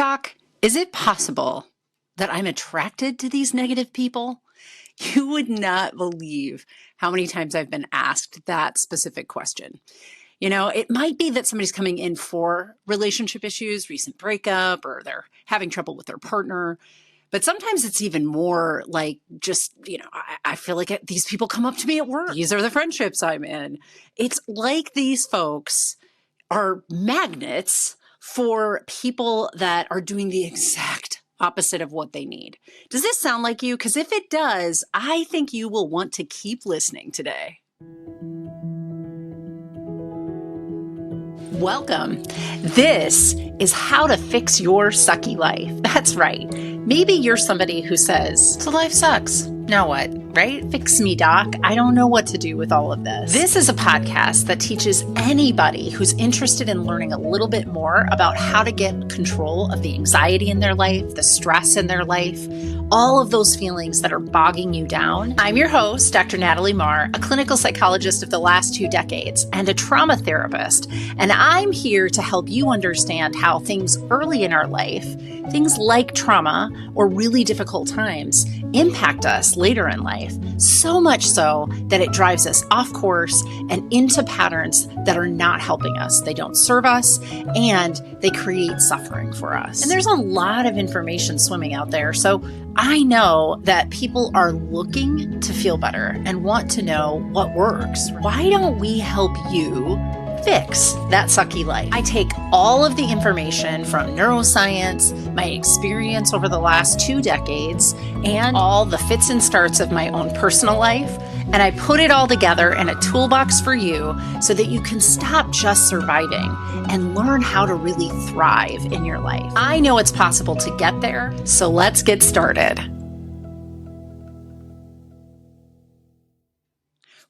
Doc, is it possible that I'm attracted to these negative people? You would not believe how many times I've been asked that specific question. You know, it might be that somebody's coming in for relationship issues, recent breakup, or they're having trouble with their partner. But sometimes it's even more like just, I feel like these people come up to me at work. These are the friendships I'm in. It's like these folks are magnets for people that are doing the exact opposite of what they need. Does this sound like you? Because if it does, I think you will want to keep listening today. Welcome. This is how to fix your sucky life. That's right. Maybe you're somebody who says, so life sucks. Now what, right? Fix me, Doc. I don't know what to do with all of this. This is a podcast that teaches anybody who's interested in learning a little bit more about how to get control of the anxiety in their life, the stress in their life, all of those feelings that are bogging you down. I'm your host, Dr. Natalie Marr, a clinical psychologist of the last 2 decades and a trauma therapist. And I'm here to help you understand how things early in our life, things like trauma or really difficult times, impact us later in life, so much so that it drives us off course and into patterns that are not helping us. They don't serve us and they create suffering for us. And there's a lot of information swimming out there. So I know that people are looking to feel better and want to know what works. Why don't we help you fix that sucky life? I take all of the information from neuroscience, my experience over the last 2 decades, and all the fits and starts of my own personal life, and I put it all together in a toolbox for you so that you can stop just surviving and learn how to really thrive in your life. I know it's possible to get there, so let's get started.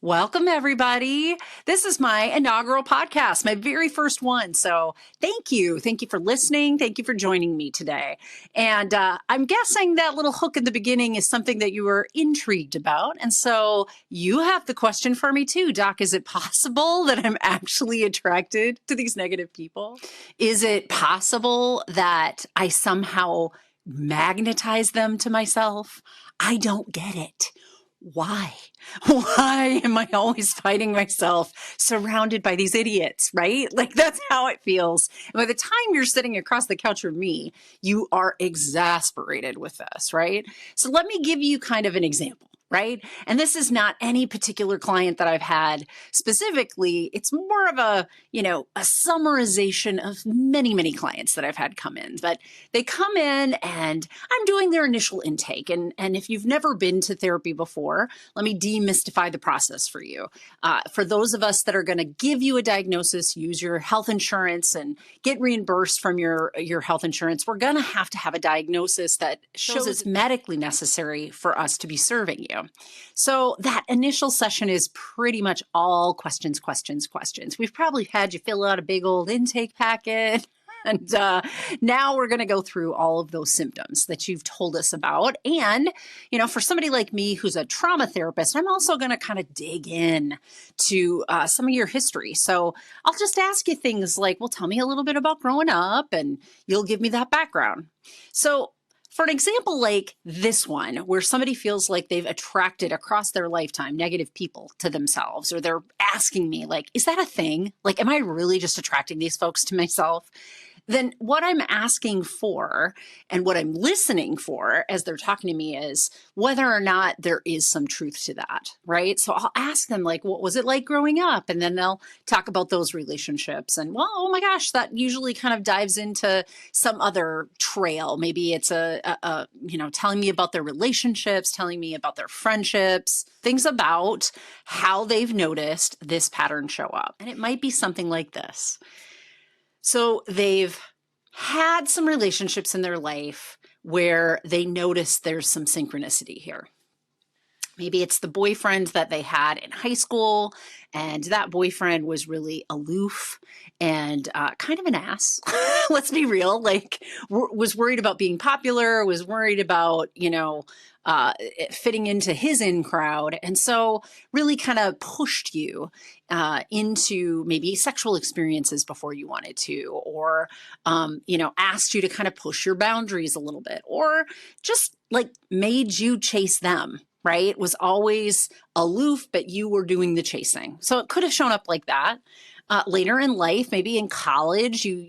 Welcome, everybody. This is my inaugural podcast, my very first one. So thank you. Thank you for listening. Thank you for joining me today. And I'm guessing that little hook in the beginning is something that you were intrigued about. And so you have the question for me too, Doc. Is it possible that I'm actually attracted to these negative people? Is it possible that I somehow magnetize them to myself? I don't get it. Why? Why am I always fighting myself surrounded by these idiots, right? Like that's how it feels. And by the time you're sitting across the couch from me, you are exasperated with this, right? So let me give you kind of an example. Right? And this is not any particular client that I've had specifically. It's more of a summarization of many, many clients that I've had come in. But they come in and I'm doing their initial intake. And if you've never been to therapy before, let me demystify the process for you. For those of us that are going to give you a diagnosis, use your health insurance and get reimbursed from your health insurance, we're going to have a diagnosis that shows it's medically necessary for us to be serving you. So that initial session is pretty much all questions. We've probably had you fill out a big old intake packet. And now we're going to go through all of those symptoms that you've told us about. And, for somebody like me who's a trauma therapist, I'm also going to kind of dig in to some of your history. So I'll just ask you things like, well, tell me a little bit about growing up, and you'll give me that background. So for an example like this one, where somebody feels like they've attracted across their lifetime negative people to themselves, or they're asking me like, is that a thing? Like, am I really just attracting these folks to myself? Then what I'm asking for and what I'm listening for as they're talking to me is whether or not there is some truth to that, right? So I'll ask them like, what was it like growing up? And then they'll talk about those relationships. And well, oh my gosh, that usually kind of dives into some other trail. Maybe it's telling me about their relationships, telling me about their friendships, things about how they've noticed this pattern show up. And it might be something like this. So they've had some relationships in their life where they notice there's some synchronicity here. Maybe it's the boyfriend that they had in high school, and that boyfriend was really aloof and kind of an ass. Let's be real. Like, was worried about being popular, was worried about, fitting into his in crowd. And so really kind of pushed you into maybe sexual experiences before you wanted to, or, asked you to kind of push your boundaries a little bit, or just like made you chase them. Right? Was always aloof, but you were doing the chasing. So it could have shown up like that. Later in life, maybe in college, you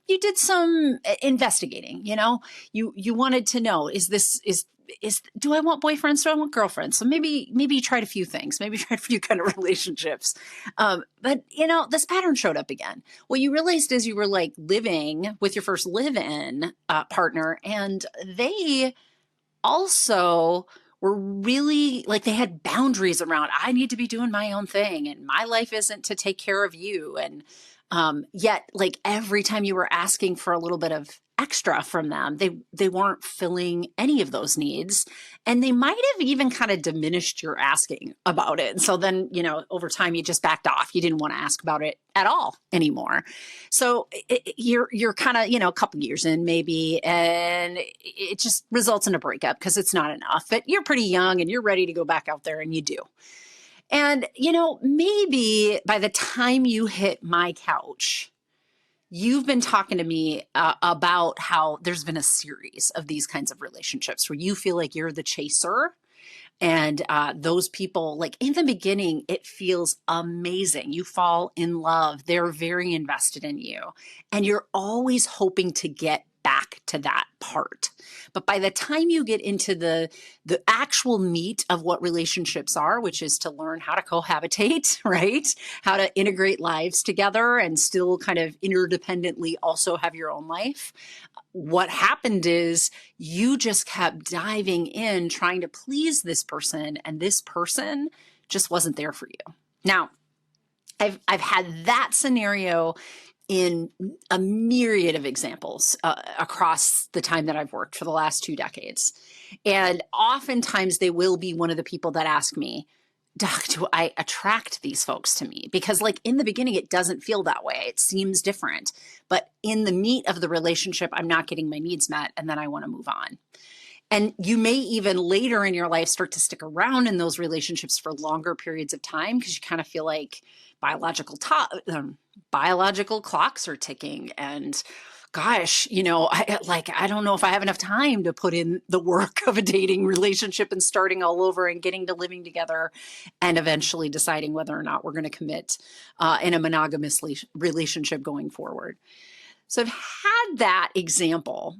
did some investigating. You wanted to know, do I want boyfriends? Do I want girlfriends? So maybe you tried a few things, maybe tried a few kind of relationships. But this pattern showed up again. What you realized is you were like living with your first live-in partner, and they also were really like, they had boundaries around, I need to be doing my own thing and my life isn't to take care of you. And yet, like, every time you were asking for a little bit of extra from them, they weren't filling any of those needs. And they might have even kind of diminished your asking about it. So then, over time, you just backed off. You didn't want to ask about it at all anymore. So you're kind of, a couple years in maybe, and it just results in a breakup because it's not enough. But you're pretty young and you're ready to go back out there, and you do. And, maybe by the time you hit my couch, you've been talking to me about how there's been a series of these kinds of relationships where you feel like you're the chaser. And those people, like, in the beginning, it feels amazing. You fall in love. They're very invested in you. And you're always hoping to get back to that part. But by the time you get into the actual meat of what relationships are, which is to learn how to cohabitate, right? How to integrate lives together and still kind of interdependently also have your own life. What happened is you just kept diving in, trying to please this person, and this person just wasn't there for you. Now, I've had that scenario in a myriad of examples across the time that I've worked for the last 2 decades. And oftentimes they will be one of the people that ask me, Doc, do I attract these folks to me? Because, like, in the beginning, it doesn't feel that way. It seems different. But in the meat of the relationship, I'm not getting my needs met, and then I want to move on. And you may even later in your life start to stick around in those relationships for longer periods of time because you kind of feel like biological clocks are ticking. And gosh, I don't know if I have enough time to put in the work of a dating relationship and starting all over and getting to living together and eventually deciding whether or not we're going to commit in a monogamous relationship going forward. So I've had that example,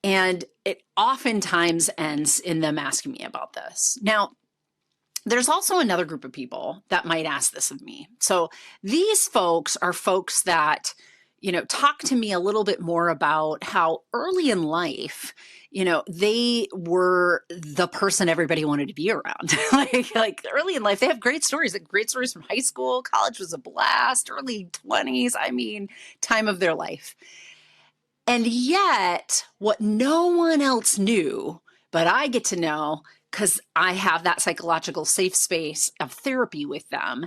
and it oftentimes ends in them asking me about this. Now, there's also another group of people that might ask this of me. So these folks are folks that, talk to me a little bit more about how early in life, they were the person everybody wanted to be around. like early in life, they have great stories from high school. College was a blast, early 20s. I mean, time of their life. And yet, what no one else knew, but I get to know because I have that psychological safe space of therapy with them,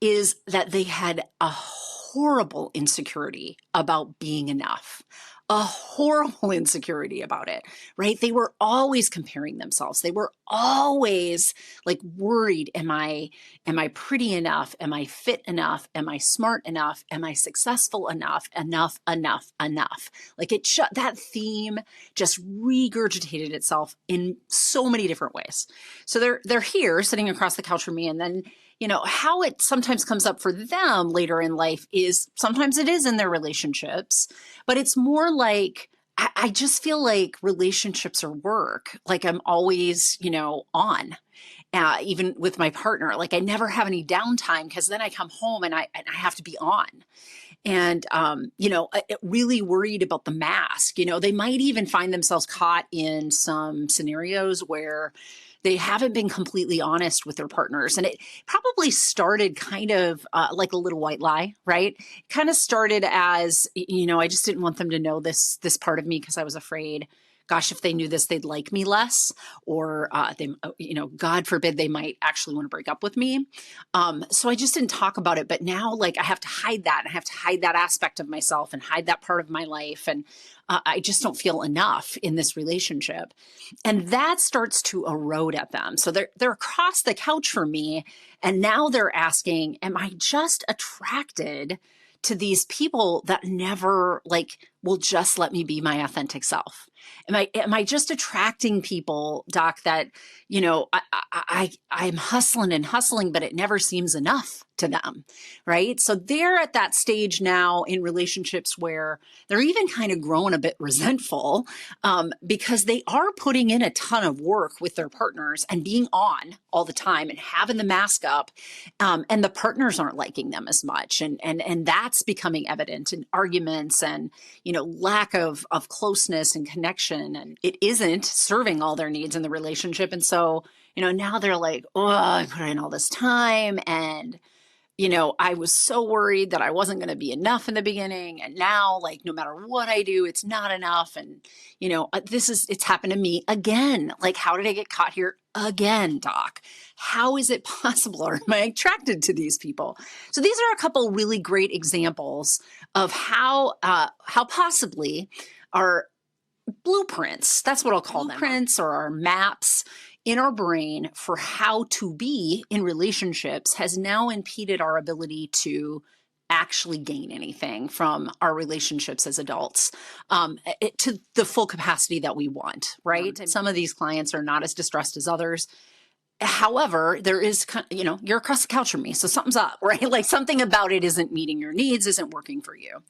is that they had a horrible insecurity about being enough. A horrible insecurity about it, right? They were always comparing themselves. They were always like worried, am I pretty enough? Am I fit enough? Am I smart enough? Am I successful enough? Enough. Like that theme just regurgitated itself in so many different ways. So they're here sitting across the couch from me, and then how it sometimes comes up for them later in life is sometimes it is in their relationships, but it's more like, I just feel like relationships are work. Like I'm always, on, even with my partner. Like I never have any downtime because then I come home and I have to be on. And, really worried about the mask. They might even find themselves caught in some scenarios where they haven't been completely honest with their partners. And it probably started kind of like a little white lie, right? Kind of started as, I just didn't want them to know this part of me because I was afraid, gosh, if they knew this, they'd like me less, or God forbid, they might actually want to break up with me. So I just didn't talk about it. But now, like, I have to hide that. I have to hide that aspect of myself and hide that part of my life. And I just don't feel enough in this relationship. And that starts to erode at them. So they're across the couch from me. And now they're asking, am I just attracted to these people that never will just let me be my authentic self? Am I just attracting people, Doc, that, I'm hustling and hustling, but it never seems enough to them, right? So they're at that stage now in relationships where they're even kind of growing a bit resentful because they are putting in a ton of work with their partners and being on all the time and having the mask up, and the partners aren't liking them as much, and that's becoming evident in arguments and lack of closeness and connection, and it isn't serving all their needs in the relationship. And so now they're like, oh, I put in all this time, and I was so worried that I wasn't going to be enough in the beginning. And now, no matter what I do, it's not enough. And, it's happened to me again. Like, how did I get caught here again, Doc? How is it possible? Or am I attracted to these people? So these are a couple really great examples of how possibly our blueprints, that's what I'll call them, blueprints or our maps in our brain for how to be in relationships has now impeded our ability to actually gain anything from our relationships as adults to the full capacity that we want, right? And some of these clients are not as distressed as others. However, there is, you're across the couch from me, so something's up, right? Like something about it isn't meeting your needs, isn't working for you.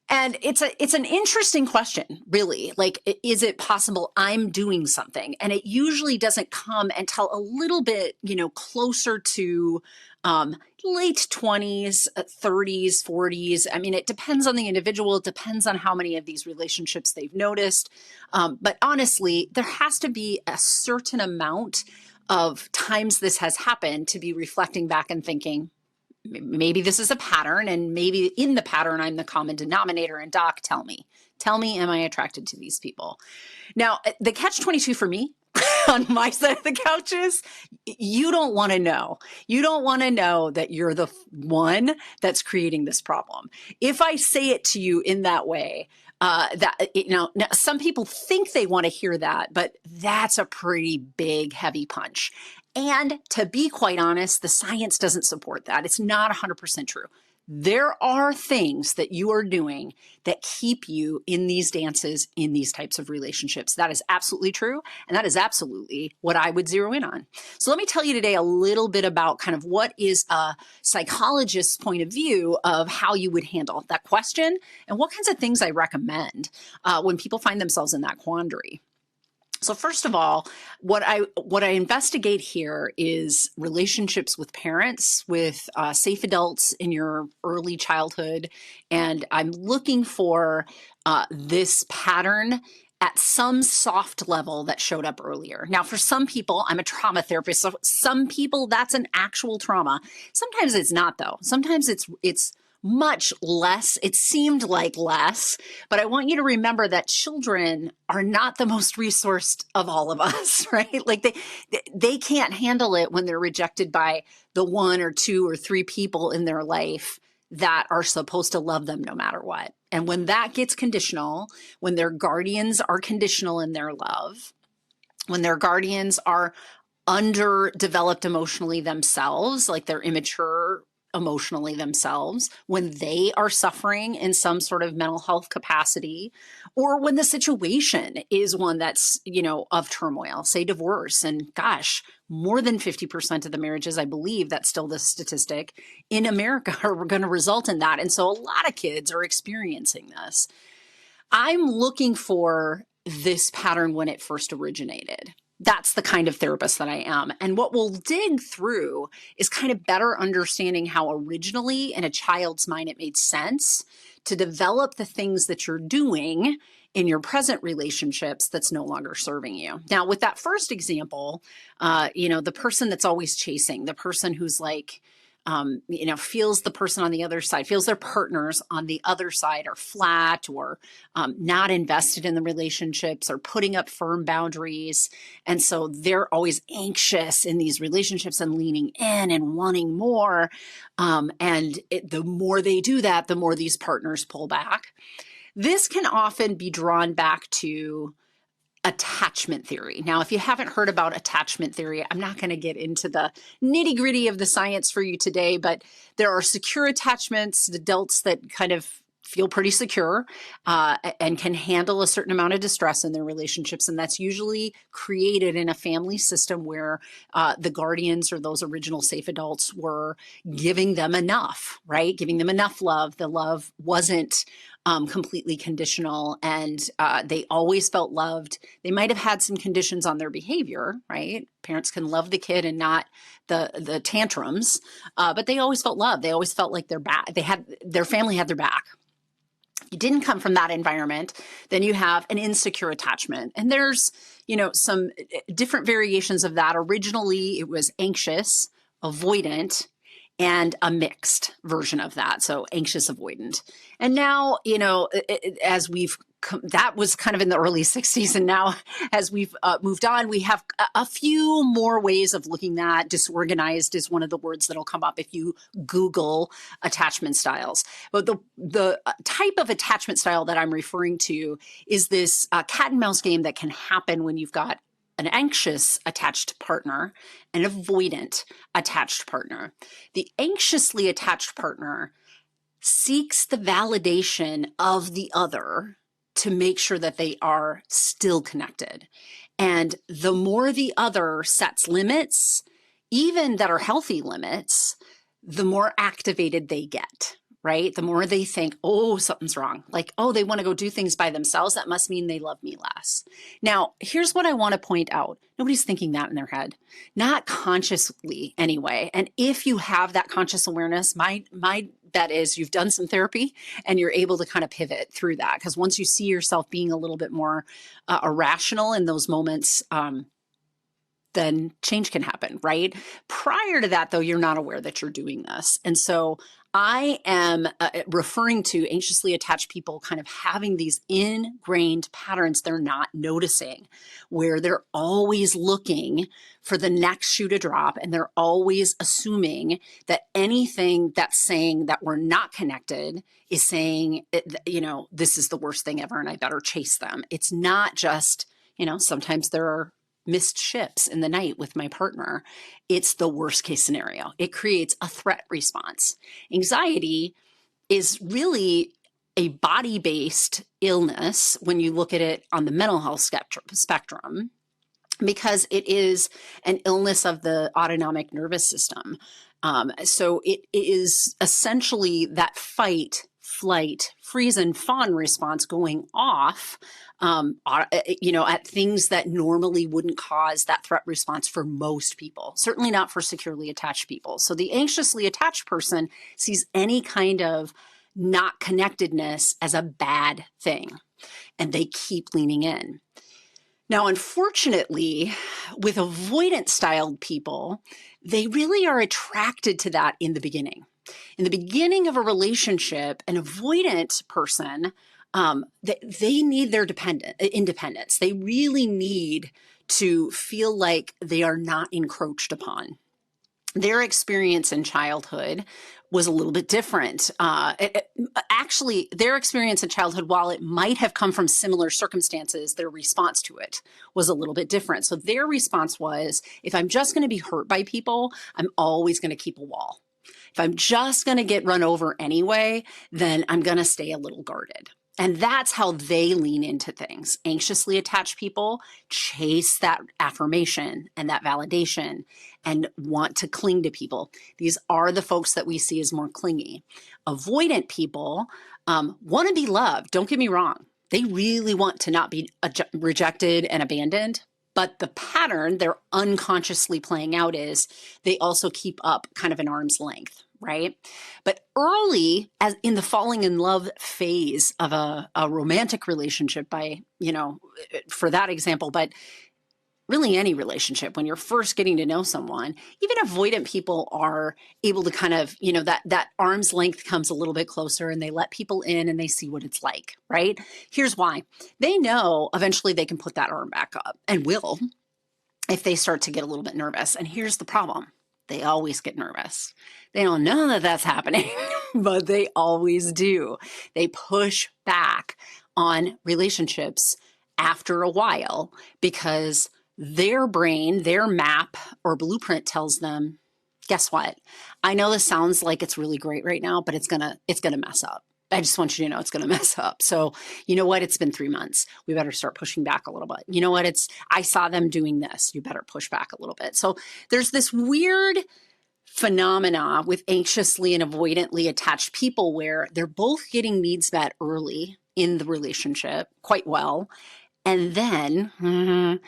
And it's an interesting question, really. Like, is it possible I'm doing something? And it usually doesn't come until a little bit, closer to late 20s, 30s, 40s. I mean, it depends on the individual. It depends on how many of these relationships they've noticed. But honestly, there has to be a certain amount of times this has happened to be reflecting back and thinking, maybe this is a pattern, and maybe in the pattern, I'm the common denominator. And Doc, tell me, am I attracted to these people? Now, the catch-22 for me on my side of the couch is you don't want to know. You don't want to know that you're the one that's creating this problem. If I say it to you in that way, now some people think they want to hear that, but that's a pretty big, heavy punch. And to be quite honest, the science doesn't support that. It's not 100% true. There are things that you are doing that keep you in these dances, in these types of relationships. That is absolutely true. And that is absolutely what I would zero in on. So let me tell you today a little bit about kind of what is a psychologist's point of view of how you would handle that question and what kinds of things I recommend when people find themselves in that quandary. So first of all, what I investigate here is relationships with parents, with safe adults in your early childhood, and I'm looking for this pattern at some soft level that showed up earlier. Now, for some people, I'm a trauma therapist, so some people that's an actual trauma. Sometimes it's not, though. Sometimes it's much less. It seemed like less, but I want you to remember that children are not the most resourced of all of us, right? Like they can't handle it when they're rejected by the one or two or three people in their life that are supposed to love them no matter what. And when that gets conditional, when their guardians are conditional in their love, when their guardians are underdeveloped emotionally themselves, like they're immature emotionally themselves, when they are suffering in some sort of mental health capacity, or when the situation is one that's, of turmoil, say divorce. And gosh, more than 50% of the marriages, I believe that's still the statistic in America, are going to result in that. And so a lot of kids are experiencing this. I'm looking for this pattern when it first originated. That's the kind of therapist that I am. And what we'll dig through is kind of better understanding how originally in a child's mind it made sense to develop the things that you're doing in your present relationships that's no longer serving you. Now, with that first example, the person that's always chasing, the person who's like, feels the person on the other side, feels their partners on the other side are flat or not invested in the relationships or putting up firm boundaries. And so they're always anxious in these relationships and leaning in and wanting more. The more they do that, the more these partners pull back. This can often be drawn back to attachment theory. Now, if you haven't heard about attachment theory, I'm not going to get into the nitty gritty of the science for you today, but there are secure attachments, adults that kind of feel pretty secure and can handle a certain amount of distress in their relationships. And that's usually created in a family system where the guardians or those original safe adults were giving them enough, right? Giving them enough love. The love wasn't completely conditional, and they always felt loved. They might have had some conditions on their behavior, right? Parents can love the kid and not the tantrums, but they always felt loved. They always felt like their family had their back. You didn't come from that environment, then you have an insecure attachment. And there's, some different variations of that. Originally, it was anxious, avoidant, and a mixed version of that. So anxious, avoidant. And now, as that was kind of in the early 60s. And now as we've moved on, we have a few more ways of looking at disorganized is one of the words that'll come up if you Google attachment styles. But the type of attachment style that I'm referring to is this cat and mouse game that can happen when you've got an anxious attached partner, an avoidant attached partner. The anxiously attached partner seeks the validation of the other to make sure that they are still connected. And the more the other sets limits, even that are healthy limits, the more activated they get. Right? The more they think, oh, something's wrong. Like, oh, they want to go do things by themselves. That must mean they love me less. Now, here's what I want to point out. Nobody's thinking that in their head, not consciously anyway. And if you have that conscious awareness, my bet is you've done some therapy and you're able to kind of pivot through that. Because once you see yourself being a little bit more irrational in those moments, then change can happen, right? Prior to that, though, you're not aware that you're doing this. And so I am referring to anxiously attached people kind of having these ingrained patterns they're not noticing, where they're always looking for the next shoe to drop, and they're always assuming that anything that's saying that we're not connected is saying, this is the worst thing ever and I better chase them. It's not just, sometimes there are missed ships in the night with my partner. It's the worst case scenario. It creates a threat response. Anxiety is really a body-based illness when you look at it on the mental health spectrum, because it is an illness of the autonomic nervous system. So it is essentially that fight, flight, freeze and fawn response going off at things that normally wouldn't cause that threat response for most people, certainly not for securely attached people. So the anxiously attached person sees any kind of not connectedness as a bad thing, and they keep leaning in. Now, unfortunately, with avoidant styled people, they really are attracted to that in the beginning. In the beginning of a relationship, an avoidant person, they need their independence. They really need to feel like they are not encroached upon. Their experience in childhood was a little bit different. Actually, their experience in childhood, while it might have come from similar circumstances, their response to it was a little bit different. So their response was, if I'm just going to be hurt by people, I'm always going to keep a wall. If I'm just going to get run over anyway, then I'm going to stay a little guarded. And that's how they lean into things. Anxiously attached people chase that affirmation and that validation and want to cling to people. These are the folks that we see as more clingy. Avoidant people want to be loved. Don't get me wrong. They really want to not be rejected and abandoned. But the pattern they're unconsciously playing out is they also keep up kind of an arm's length, right? But early, as in the falling in love phase of a romantic relationship, for that example, but really any relationship, when you're first getting to know someone, even avoidant people are able to kind of, that arm's length comes a little bit closer and they let people in and they see what it's like, right? Here's why. They know eventually they can put that arm back up, and will, if they start to get a little bit nervous. And here's the problem. They always get nervous. They don't know that that's happening, but they always do. They push back on relationships after a while because their brain, their map or blueprint tells them, guess what? I know this sounds like it's really great right now, but it's gonna mess up. I just want you to know it's going to mess up. So you know what? It's been 3 months. We better start pushing back a little bit. You know what? I saw them doing this. You better push back a little bit. So there's this weird phenomena with anxiously and avoidantly attached people where they're both getting needs met early in the relationship quite well. And then, the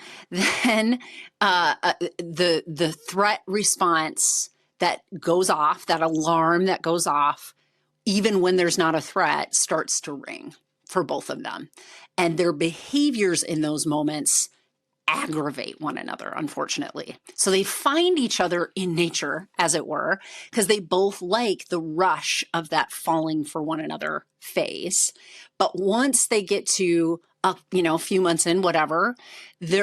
threat response that goes off, that alarm that goes off, even when there's not a threat, starts to ring for both of them. And their behaviors in those moments aggravate one another, unfortunately. So they find each other in nature, as it were, because they both like the rush of that falling for one another phase. But once they get to a few months in, whatever,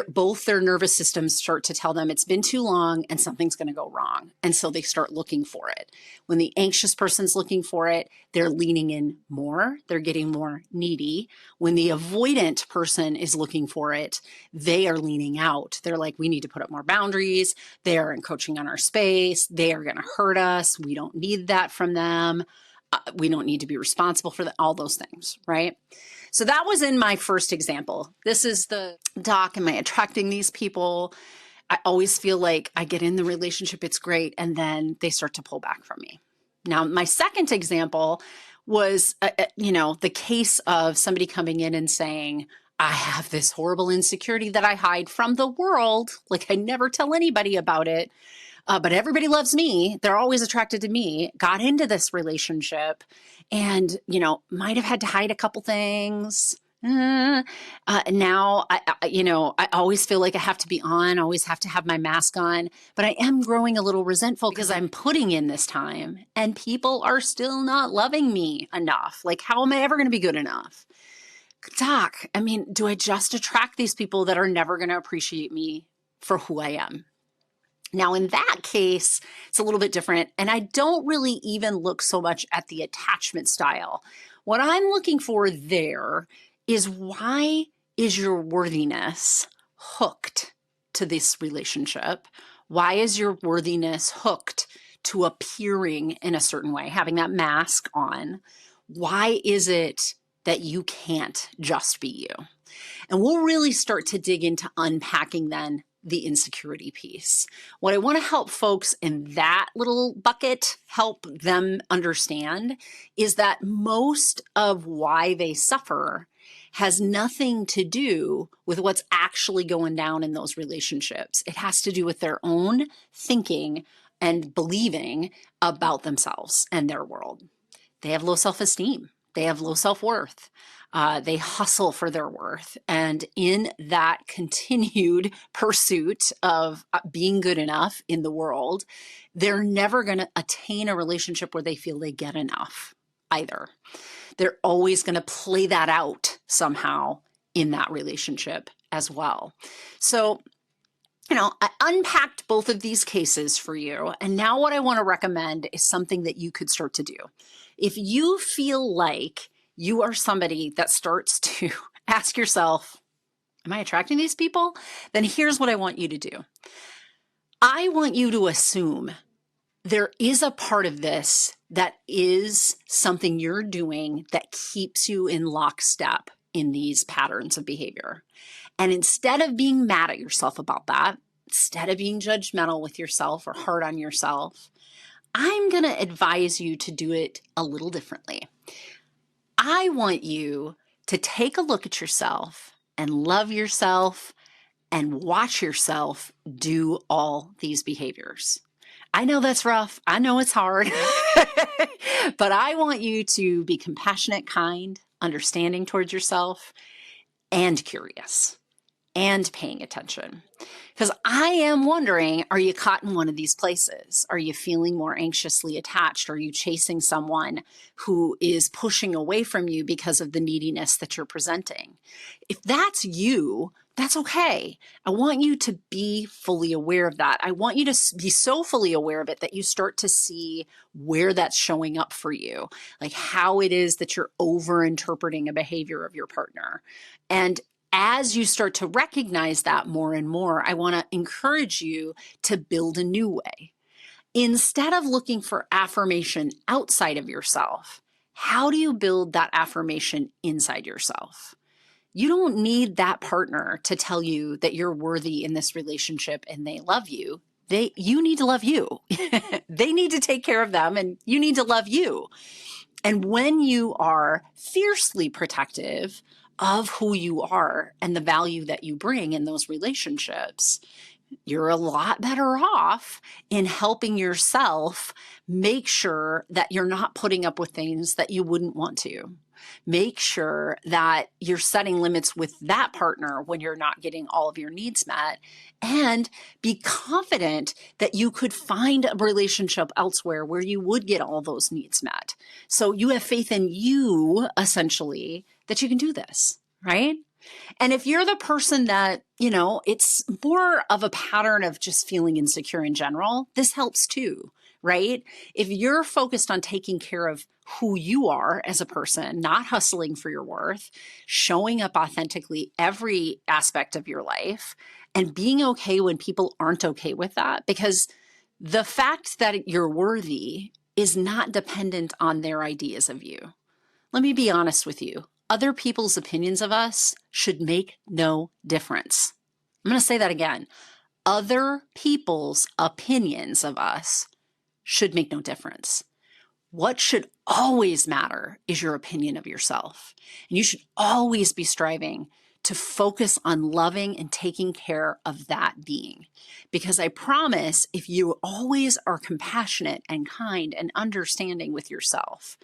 both their nervous systems start to tell them it's been too long and something's going to go wrong. And so they start looking for it. When the anxious person's looking for it, they're leaning in more. They're getting more needy. When the avoidant person is looking for it, they are leaning out. They're like, we need to put up more boundaries. They're encroaching on our space. They are going to hurt us. We don't need that from them. We don't need to be responsible for all those things, right? So that was in my first example. This is the doc. Am I attracting these people? I always feel like I get in the relationship, it's great, and then they start to pull back from me. Now, my second example was, the case of somebody coming in and saying, I have this horrible insecurity that I hide from the world. Like, I never tell anybody about it. But everybody loves me. They're always attracted to me. Got into this relationship and, might have had to hide a couple things. Now, I always feel like I have to be on, always have to have my mask on, but I am growing a little resentful because I'm putting in this time and people are still not loving me enough. Like, how am I ever going to be good enough? Doc, do I just attract these people that are never going to appreciate me for who I am? Now, in that case, it's a little bit different, and I don't really even look so much at the attachment style. What I'm looking for there is, why is your worthiness hooked to this relationship? Why is your worthiness hooked to appearing in a certain way, having that mask on? Why is it that you can't just be you? And we'll really start to dig into unpacking then the insecurity piece. What I want to help folks in that little bucket, help them understand, is that most of why they suffer has nothing to do with what's actually going down in those relationships. It has to do with their own thinking and believing about themselves and their world. They have low self-esteem. They have low self-worth. They hustle for their worth. And in that continued pursuit of being good enough in the world, they're never going to attain a relationship where they feel they get enough either. They're always going to play that out somehow in that relationship as well. So, I unpacked both of these cases for you. And now what I want to recommend is something that you could start to do. If you feel like you are somebody that starts to ask yourself, am I attracting these people? Then here's what I want you to do. I want you to assume there is a part of this that is something you're doing that keeps you in lockstep in these patterns of behavior. And instead of being mad at yourself about that, instead of being judgmental with yourself or hard on yourself, I'm going to advise you to do it a little differently. I want you to take a look at yourself and love yourself and watch yourself do all these behaviors. I know that's rough. I know it's hard, but I want you to be compassionate, kind, understanding towards yourself, and curious. and paying attention. Because I am wondering, are you caught in one of these places? Are you feeling more anxiously attached? Are you chasing someone who is pushing away from you because of the neediness that you're presenting? If that's you, that's okay. I want you to be fully aware of that. I want you to be so fully aware of it that you start to see where that's showing up for you, like how it is that you're over-interpreting a behavior of your partner. And as you start to recognize that more and more, I want to encourage you to build a new way. Instead of looking for affirmation outside of yourself, how do you build that affirmation inside yourself? You don't need that partner to tell you that you're worthy in this relationship and they love you. You need to love you. They need to take care of them and you need to love you. And when you are fiercely protective of who you are and the value that you bring in those relationships, you're a lot better off in helping yourself make sure that you're not putting up with things that you wouldn't want to. Make sure that you're setting limits with that partner when you're not getting all of your needs met, and be confident that you could find a relationship elsewhere where you would get all those needs met. So you have faith in you, essentially, that you can do this, right? And if you're the person that, it's more of a pattern of just feeling insecure in general, this helps too, right? If you're focused on taking care of who you are as a person, not hustling for your worth, showing up authentically every aspect of your life, and being okay when people aren't okay with that, because the fact that you're worthy is not dependent on their ideas of you. Let me be honest with you. Other people's opinions of us should make no difference. I'm going to say that again. Other people's opinions of us should make no difference. What should always matter is your opinion of yourself. And you should always be striving to focus on loving and taking care of that being. Because I promise, if you always are compassionate and kind and understanding with yourself,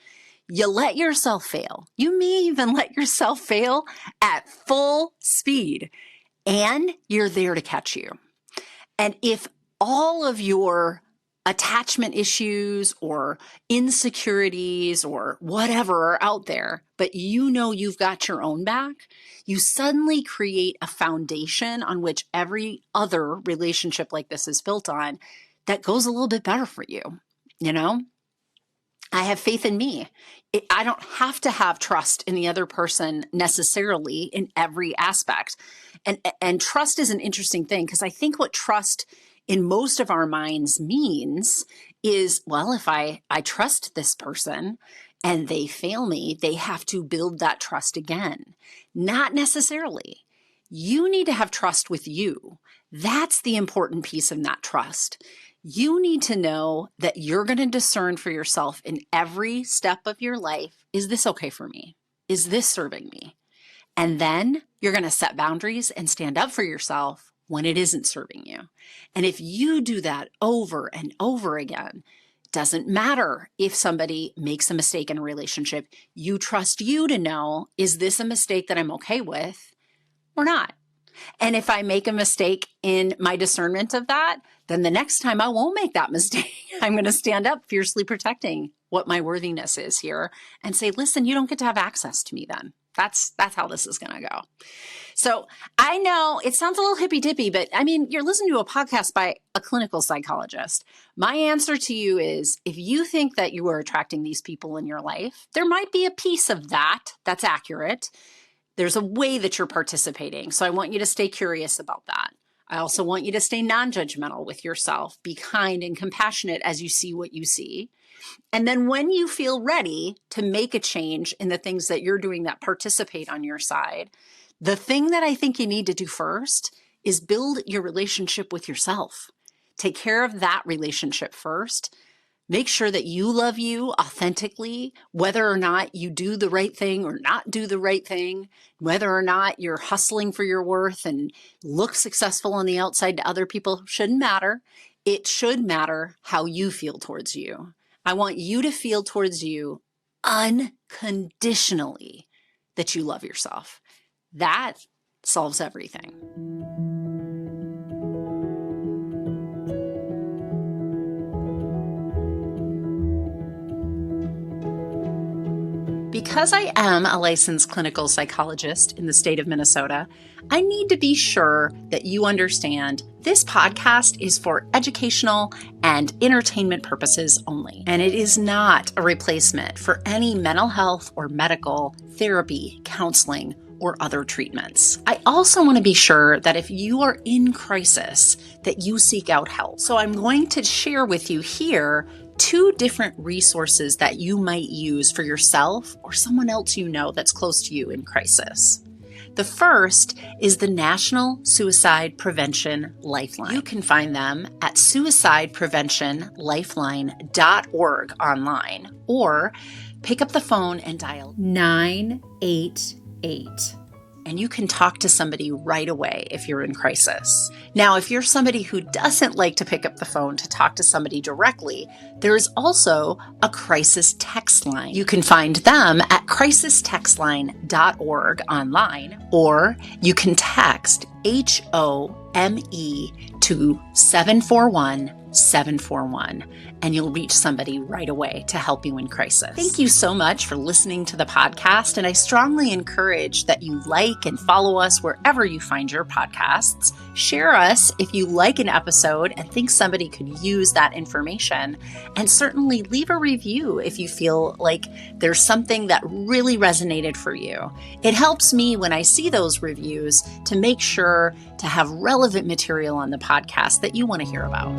you let yourself fail. You may even let yourself fail at full speed, and you're there to catch you. And if all of your attachment issues or insecurities or whatever are out there, but you've got your own back, you suddenly create a foundation on which every other relationship like this is built on that goes a little bit better for you, I have faith in me. I don't have to have trust in the other person necessarily in every aspect. And trust is an interesting thing, because I think what trust in most of our minds means is, well, if I trust this person and they fail me, they have to build that trust again. Not necessarily. You need to have trust with you. That's the important piece of that trust. You need to know that you're going to discern for yourself in every step of your life, is this okay for me? Is this serving me? And then you're going to set boundaries and stand up for yourself when it isn't serving you. And if you do that over and over again, doesn't matter if somebody makes a mistake in a relationship, you trust you to know, is this a mistake that I'm okay with or not? And if I make a mistake in my discernment of that, then the next time I won't make that mistake. I'm going to stand up fiercely protecting what my worthiness is here and say, listen, you don't get to have access to me then. That's how this is going to go. So I know it sounds a little hippy dippy, but you're listening to a podcast by a clinical psychologist. My answer to you is, if you think that you are attracting these people in your life, there might be a piece of that that's accurate. There's a way that you're participating. So I want you to stay curious about that. I also want you to stay non-judgmental with yourself. Be kind and compassionate as you see what you see. And then when you feel ready to make a change in the things that you're doing that participate on your side, the thing that I think you need to do first is build your relationship with yourself. Take care of that relationship first. Make sure that you love you authentically, whether or not you do the right thing or not do the right thing, whether or not you're hustling for your worth and look successful on the outside to other people, shouldn't matter. It should matter how you feel towards you. I want you to feel towards you unconditionally that you love yourself. That solves everything. Because I am a licensed clinical psychologist in the state of Minnesota, I need to be sure that you understand this podcast is for educational and entertainment purposes only, and it is not a replacement for any mental health or medical therapy, counseling, or other treatments. I also want to be sure that if you are in crisis, that you seek out help. So I'm going to share with you here 2 different resources that you might use for yourself or someone else you know that's close to you in crisis. The first is the National Suicide Prevention Lifeline. You can find them at suicidepreventionlifeline.org online, or pick up the phone and dial 988. And you can talk to somebody right away if you're in crisis. Now, if you're somebody who doesn't like to pick up the phone to talk to somebody directly, there is also a crisis text line. You can find them at crisistextline.org online, or you can text HOME to 741-741, and you'll reach somebody right away to help you in crisis. Thank you so much for listening to the podcast, and I strongly encourage that you like and follow us wherever you find your podcasts. Share us if you like an episode and think somebody could use that information, and certainly leave a review if you feel like there's something that really resonated for you. It helps me when I see those reviews to make sure to have relevant material on the podcast that you want to hear about.